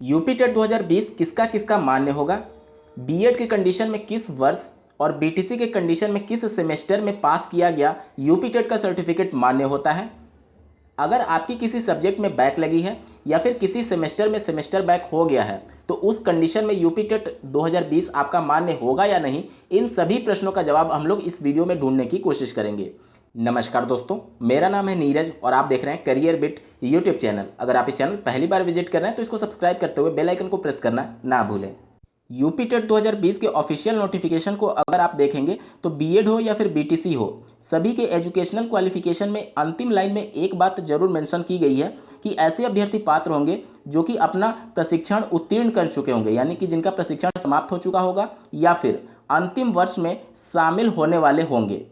UP TET 2020 किसका किसका मान्य होगा? बीएड के कंडीशन में किस वर्ष और बीटीसी के कंडीशन में किस सेमेस्टर में पास किया गया यूपी टेट का सर्टिफिकेट मान्य होता है? अगर आपकी किसी सब्जेक्ट में बैक लगी है या फिर किसी सेमेस्टर में सेमेस्टर बैक हो गया है तो उस कंडीशन में यूपी टेट 2020 आपका मान्य होगा या नहीं, इन सभी प्रश्नों का जवाब हम लोग इस वीडियो में ढूंढने की कोशिश करेंगे। नमस्कार दोस्तों, मेरा नाम है नीरज और आप देख रहे हैं करियर बिट यूट्यूब चैनल। अगर आप इस चैनल पहली बार विजिट कर रहे हैं तो इसको सब्सक्राइब करते हुए बेल आइकन को प्रेस करना ना भूलें। यूपी टेट 2020 के ऑफिशियल नोटिफिकेशन को अगर आप देखेंगे तो बीएड हो या फिर बीटीसी हो, सभी के एजुकेशनल क्वालिफिकेशन में अंतिम लाइन में एक बात जरूर मेंशन की गई है कि ऐसे अभ्यर्थी पात्र होंगे जो कि अपना प्रशिक्षण उत्तीर्ण कर चुके होंगे, यानी कि जिनका प्रशिक्षण समाप्त हो चुका होगा या फिर अंतिम वर्ष में शामिल होने वाले होंगे।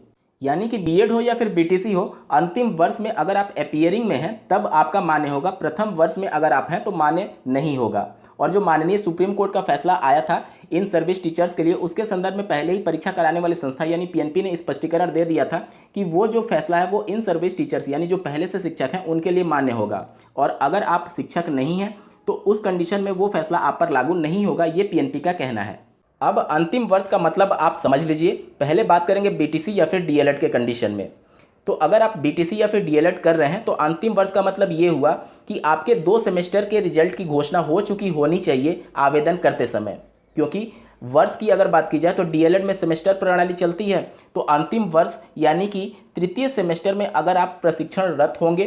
यानी कि बीएड हो या फिर बीटीसी हो, अंतिम वर्ष में अगर आप अपीयरिंग में हैं तब आपका मान्य होगा, प्रथम वर्ष में अगर आप हैं तो मान्य नहीं होगा। और जो माननीय सुप्रीम कोर्ट का फैसला आया था इन सर्विस टीचर्स के लिए, उसके संदर्भ में पहले ही परीक्षा कराने वाली संस्था यानी पीएनपी ने स्पष्टीकरण दे दिया था कि वो जो फैसला है वो इन सर्विस टीचर्स यानी जो पहले से शिक्षक हैं उनके लिए मान्य होगा, और अगर आप शिक्षक नहीं हैं तो उस कंडीशन में वो फैसला आप पर लागू नहीं होगा, ये पीएनपी का कहना है। अब अंतिम वर्ष का मतलब आप समझ लीजिए। पहले बात करेंगे बीटीसी या फिर डीएलएड के कंडीशन में। तो अगर आप बीटीसी या फिर डीएलएड कर रहे हैं तो अंतिम वर्ष का मतलब ये हुआ कि आपके 2 सेमेस्टर के रिजल्ट की घोषणा हो चुकी होनी चाहिए आवेदन करते समय, क्योंकि वर्ष की अगर बात की जाए तो डीएलएड में सेमेस्टर प्रणाली चलती है। तो अंतिम वर्ष यानी कि तृतीय सेमेस्टर में अगर आप प्रशिक्षणरत होंगे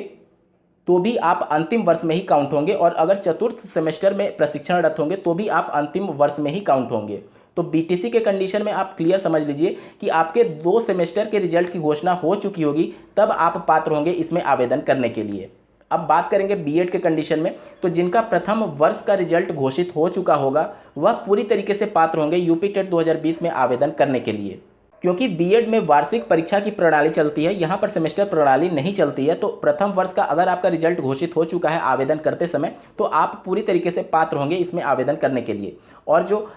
तो भी आप अंतिम वर्ष में ही काउंट होंगे, और अगर चतुर्थ सेमेस्टर में प्रशिक्षणरत होंगे तो भी आप अंतिम वर्ष में ही काउंट होंगे। तो बीटीसी के कंडीशन में आप क्लियर समझ लीजिए कि आपके 2 सेमेस्टर के रिजल्ट की घोषणा हो चुकी होगी, तब आप पात्र होंगे इसमें आवेदन करने के लिए। अब बात करेंगे बीएड के कंडीशन में, तो जिनका प्रथम वर्ष का रिजल्ट घोषित हो चुका होगा वह पूरी तरीके से पात्र होंगे यूपी टेट 2020 में आवेदन करने के लिए, क्योंकि बीएड में वार्षिक परीक्षा की प्रणाली चलती है, यहाँ पर सेमेस्टर प्रणाली नहीं चलती है। तो प्रथम वर्ष का अगर आपका रिजल्ट घोषित हो चुका है आवेदन करते समय तो आप पूरी तरीके से पात्र होंगे इसमें आवेदन करने के लिए। और जो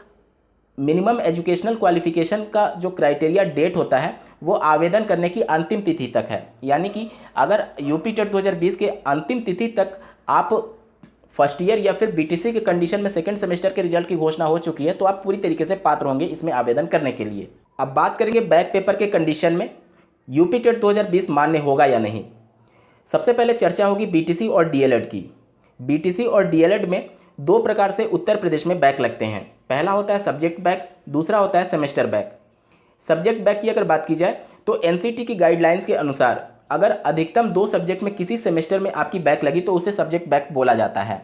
मिनिमम एजुकेशनल क्वालिफिकेशन का जो क्राइटेरिया डेट होता है वो आवेदन करने की अंतिम तिथि तक है, यानी कि अगर यूपी टेट 2020 के अंतिम तिथि तक आप फर्स्ट ईयर या फिर बीटीसी के कंडीशन में सेकंड सेमेस्टर के रिजल्ट की घोषणा हो चुकी है तो आप पूरी तरीके से पात्र होंगे इसमें आवेदन करने के लिए। अब बात करेंगे बैक पेपर के कंडीशन में यूपी टेट 2020 मान्य होगा या नहीं। सबसे पहले चर्चा होगी बीटीसी और डीएलएड की। बीटीसी और डीएलएड में 2 प्रकार से उत्तर प्रदेश में बैक लगते हैं। पहला होता है सब्जेक्ट बैक, दूसरा होता है सेमेस्टर बैक। सब्जेक्ट बैक की अगर बात की जाए तो एनसीटी की गाइडलाइंस के अनुसार अगर अधिकतम 2 सब्जेक्ट में किसी सेमेस्टर में आपकी बैक लगी तो उसे सब्जेक्ट बैक बोला जाता है,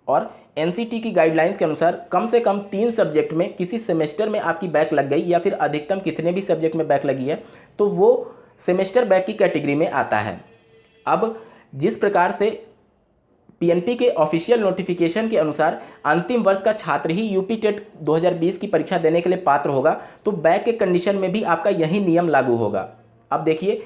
और एनसीटी की गाइडलाइंस के अनुसार कम से कम 3 सब्जेक्ट में किसी सेमेस्टर में आपकी बैक लग गई या फिर अधिकतम कितने भी सब्जेक्ट में बैक लगी है तो वो सेमेस्टर बैक की कैटेगरी में आता है। अब जिस प्रकार से पीएनपी के ऑफिशियल नोटिफिकेशन के अनुसार अंतिम वर्ष का छात्र ही यूपी टेट 2020 की परीक्षा देने के लिए पात्र होगा, तो बैक के कंडीशन में भी आपका यही नियम लागू होगा। अब देखिए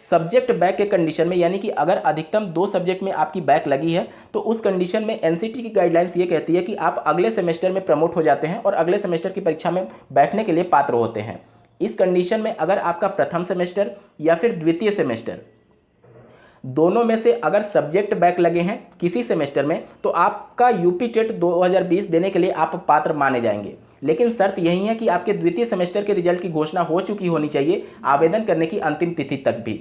सब्जेक्ट बैक के कंडीशन में, यानी कि अगर अधिकतम 2 सब्जेक्ट में आपकी बैक लगी है तो उस कंडीशन में एनसीटी की गाइडलाइंस ये कहती है कि आप अगले सेमेस्टर में प्रमोट हो जाते हैं और अगले सेमेस्टर की परीक्षा में बैठने के लिए पात्र होते हैं। इस कंडीशन में अगर आपका प्रथम सेमेस्टर या फिर द्वितीय सेमेस्टर दोनों में से अगर सब्जेक्ट बैक लगे हैं किसी सेमेस्टर में तो आपका यूपी टेट 2020 देने के लिए आप पात्र माने जाएंगे। लेकिन शर्त यही है कि आपके द्वितीय सेमेस्टर के रिजल्ट की घोषणा हो चुकी होनी चाहिए आवेदन करने की अंतिम तिथि तक भी,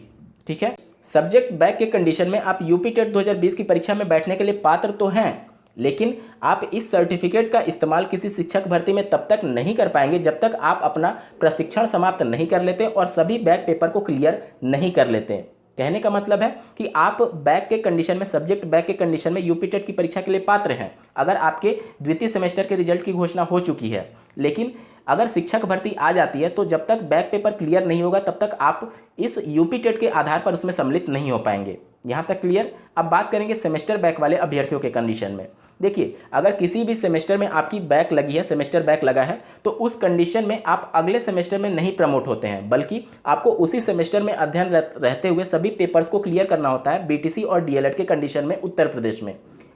ठीक है। सब्जेक्ट बैक के कंडीशन में आप यूपी टेट 2020 की परीक्षा में बैठने के लिए पात्र तो हैं, लेकिन आप इस सर्टिफिकेट का इस्तेमाल किसी शिक्षक भर्ती में तब तक नहीं कर पाएंगे जब तक आप अपना प्रशिक्षण समाप्त नहीं कर लेते और सभी बैक पेपर को क्लियर नहीं कर लेते। कहने का मतलब है कि आप बैक के कंडीशन में, सब्जेक्ट बैक के कंडीशन में यूपी टेट की परीक्षा के लिए पात्र हैं अगर आपके द्वितीय सेमेस्टर के रिजल्ट की घोषणा हो चुकी है। लेकिन अगर शिक्षक भर्ती आ जाती है तो जब तक बैक पेपर क्लियर नहीं होगा तब तक आप इस यूपी टेट के आधार पर उसमें सम्मिलित नहीं हो पाएंगे। यहाँ तक क्लियर। अब बात करेंगे सेमेस्टर बैक वाले अभ्यर्थियों के कंडीशन में। देखिए अगर किसी भी सेमेस्टर में आपकी बैक लगी है, सेमेस्टर बैक लगा है, तो उस कंडीशन में आप अगले सेमेस्टर में नहीं प्रमोट होते हैं, बल्कि आपको उसी सेमेस्टर में अध्ययन रहते हुए सभी पेपर्स को क्लियर करना होता है बीटीसी और डीएलएड के कंडीशन में उत्तर प्रदेश में।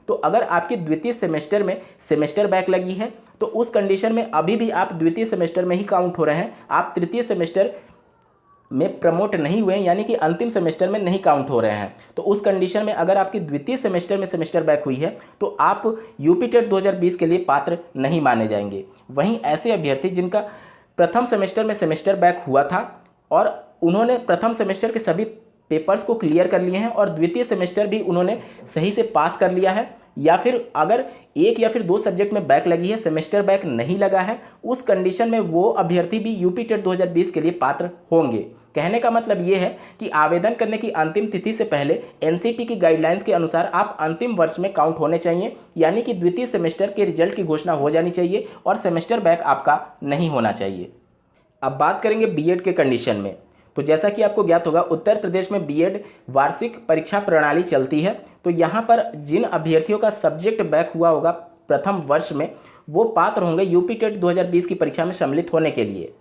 तो अगर आपकी द्वितीय सेमेस्टर में सेमेस्टर बैक लगी है तो उस कंडीशन में अभी भी आप द्वितीय सेमेस्टर में ही काउंट हो रहे हैं, आप तृतीय सेमेस्टर में प्रमोट नहीं हुए, यानी कि अंतिम सेमेस्टर में नहीं काउंट हो रहे हैं, तो उस कंडीशन में अगर आपकी द्वितीय सेमेस्टर में सेमेस्टर बैक हुई है तो आप यूपी टेट 2020 के लिए पात्र नहीं माने जाएंगे। वहीं ऐसे अभ्यर्थी जिनका प्रथम सेमेस्टर में सेमेस्टर बैक हुआ था और उन्होंने प्रथम सेमेस्टर के सभी पेपर्स को क्लियर कर लिए हैं और द्वितीय सेमेस्टर भी उन्होंने सही से पास कर लिया है, या फिर अगर एक या फिर दो सब्जेक्ट में बैक लगी है, सेमेस्टर बैक नहीं लगा है, उस कंडीशन में वो अभ्यर्थी भी यूपी टेट 2020 के लिए पात्र होंगे। कहने का मतलब ये है कि आवेदन करने की अंतिम तिथि से पहले एनसीटी की गाइडलाइंस के अनुसार आप अंतिम वर्ष में काउंट होने चाहिए, यानी कि द्वितीय सेमेस्टर के रिजल्ट की घोषणा हो जानी चाहिए और सेमेस्टर बैक आपका नहीं होना चाहिए। अब बात करेंगे बीएड के कंडीशन में। तो जैसा कि आपको ज्ञात होगा, उत्तर प्रदेश में बीएड वार्षिक परीक्षा प्रणाली चलती है। तो यहाँ पर जिन अभ्यर्थियों का सब्जेक्ट बैक हुआ होगा प्रथम वर्ष में, वो पात्र होंगे यूपी टेट 2020 की परीक्षा में सम्मिलित होने के लिए,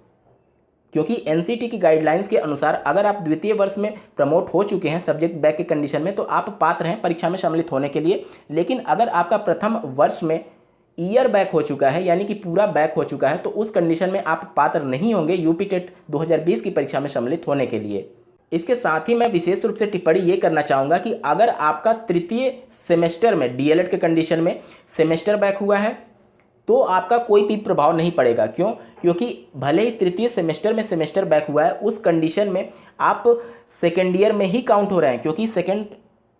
क्योंकि एनसीटी की गाइडलाइंस के अनुसार अगर आप द्वितीय वर्ष में प्रमोट हो चुके हैं सब्जेक्ट बैक के कंडीशन में तो आप पात्र हैं परीक्षा में सम्मिलित होने के लिए। लेकिन अगर आपका प्रथम वर्ष में ईयर बैक हो चुका है, यानी कि पूरा बैक हो चुका है, तो उस कंडीशन में आप पात्र नहीं होंगे यूपी टेट 2020 की परीक्षा में सम्मिलित होने के लिए। इसके साथ ही मैं विशेष रूप से टिप्पणी ये करना चाहूँगा कि अगर आपका तृतीय सेमेस्टर में डीएलएड के कंडीशन में सेमेस्टर बैक हुआ है तो आपका कोई भी प्रभाव नहीं पड़ेगा। क्यों? क्योंकि भले ही तृतीय सेमेस्टर में सेमेस्टर बैक हुआ है, उस कंडीशन में आप सेकेंड ईयर में ही काउंट हो रहे हैं, क्योंकि सेकेंड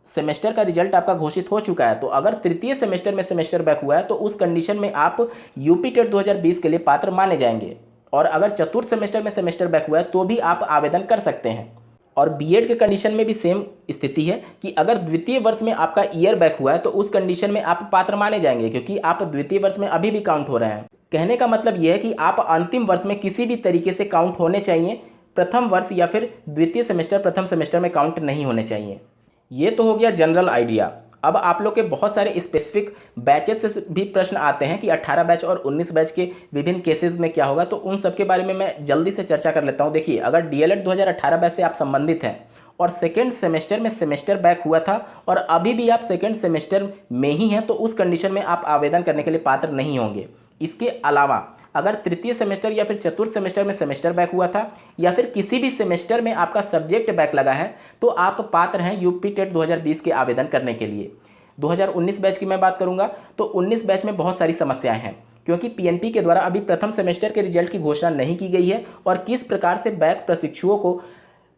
सेमेस्टर का रिजल्ट आपका घोषित हो चुका है। तो अगर तृतीय सेमेस्टर में सेमेस्टर बैक हुआ है तो उस कंडीशन में आप यूपी टेट 2020 के लिए पात्र माने जाएंगे। और अगर चतुर्थ सेमेस्टर में सेमेस्टर बैक हुआ है तो भी आप आवेदन कर सकते हैं। और बीएड के कंडीशन में भी सेम स्थिति है कि अगर द्वितीय वर्ष में आपका ईयर बैक हुआ है तो उस कंडीशन में आप पात्र माने जाएंगे, क्योंकि आप द्वितीय वर्ष में अभी भी काउंट हो रहे हैं। कहने का मतलब यह है कि आप अंतिम वर्ष में किसी भी तरीके से काउंट होने चाहिए, प्रथम वर्ष या फिर द्वितीय सेमेस्टर प्रथम सेमेस्टर में काउंट नहीं होने चाहिए। ये तो हो गया जनरल आइडिया। अब आप लोग के बहुत सारे स्पेसिफिक बैचेस से भी प्रश्न आते हैं कि 18 बैच और 19 बैच के विभिन्न केसेस में क्या होगा, तो उन सब के बारे में मैं जल्दी से चर्चा कर लेता हूं। देखिए, अगर डीएलएड 2018 बैच से आप संबंधित हैं और सेकेंड सेमेस्टर में सेमेस्टर बैक हुआ था और अभी भी आप सेकेंड सेमेस्टर में ही हैं, तो उस कंडीशन में आप आवेदन करने के लिए पात्र नहीं होंगे। इसके अलावा अगर तृतीय सेमेस्टर या फिर चतुर्थ सेमेस्टर में सेमेस्टर बैक हुआ था या फिर किसी भी सेमेस्टर में आपका सब्जेक्ट बैक लगा है तो आप पात्र हैं यूपी टेट 2020 के आवेदन करने के लिए। 2019 बैच की मैं बात करूंगा तो 19 बैच में बहुत सारी समस्याएं हैं, क्योंकि पीएनपी के द्वारा अभी प्रथम सेमेस्टर के रिजल्ट की घोषणा नहीं की गई है और किस प्रकार से बैक प्रशिक्षुओं को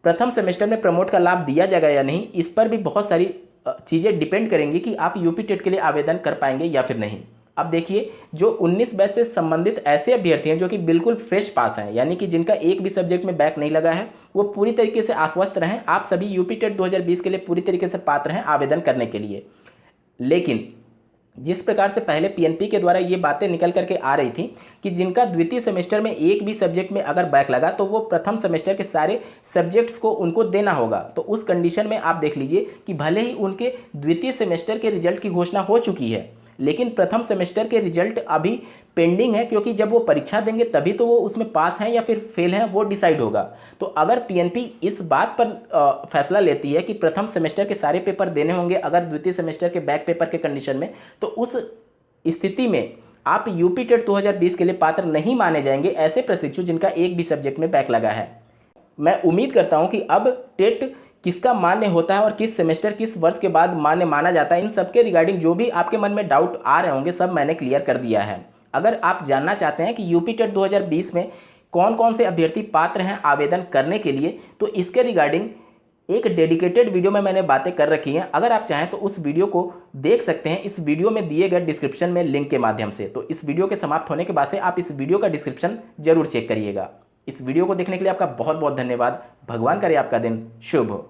प्रथम सेमेस्टर में प्रमोट का लाभ दिया जाएगा या नहीं, इस पर भी बहुत सारी चीज़ें डिपेंड करेंगी कि आप यूपी टेट के लिए आवेदन कर पाएंगे या फिर नहीं। अब देखिए, जो 19 बैच से संबंधित ऐसे अभ्यर्थी हैं जो कि बिल्कुल फ्रेश पास हैं, यानी कि जिनका एक भी सब्जेक्ट में बैक नहीं लगा है, वो पूरी तरीके से आश्वस्त रहें, आप सभी यूपी टेट 2020 के लिए पूरी तरीके से पात्र हैं आवेदन करने के लिए। लेकिन जिस प्रकार से पहले पीएनपी के द्वारा ये बातें निकल करके आ रही थी कि जिनका द्वितीय सेमेस्टर में एक भी सब्जेक्ट में अगर बैक लगा तो वो प्रथम सेमेस्टर के सारे सब्जेक्ट्स को उनको देना होगा, तो उस कंडीशन में आप देख लीजिए कि भले ही उनके द्वितीय सेमेस्टर के रिजल्ट की घोषणा हो चुकी है, लेकिन प्रथम सेमेस्टर के रिजल्ट अभी पेंडिंग है, क्योंकि जब वो परीक्षा देंगे तभी तो वो उसमें पास हैं या फिर फेल हैं वो डिसाइड होगा। तो अगर पीएनपी इस बात पर फैसला लेती है कि प्रथम सेमेस्टर के सारे पेपर देने होंगे अगर द्वितीय सेमेस्टर के बैक पेपर के कंडीशन में, तो उस स्थिति में आप यूपी टेट 2020 के लिए पात्र नहीं माने जाएंगे ऐसे प्रशिक्षु जिनका एक भी सब्जेक्ट में बैक लगा है। मैं उम्मीद करता हूँ कि अब टेट किसका मान्य होता है और किस सेमेस्टर किस वर्ष के बाद मान्य माना जाता है, इन सब के रिगार्डिंग जो भी आपके मन में डाउट आ रहे होंगे सब मैंने क्लियर कर दिया है। अगर आप जानना चाहते हैं कि यूपी टेट 2020 में कौन कौन से अभ्यर्थी पात्र हैं आवेदन करने के लिए, तो इसके रिगार्डिंग एक डेडिकेटेड वीडियो में मैंने बातें कर रखी हैं। अगर आप चाहें तो उस वीडियो को देख सकते हैं इस वीडियो में दिए गए डिस्क्रिप्शन में लिंक के माध्यम से। तो इस वीडियो के समाप्त होने के बाद से आप इस वीडियो का डिस्क्रिप्शन जरूर चेक करिएगा। इस वीडियो को देखने के लिए आपका बहुत बहुत धन्यवाद। भगवान करे आपका दिन शुभ हो।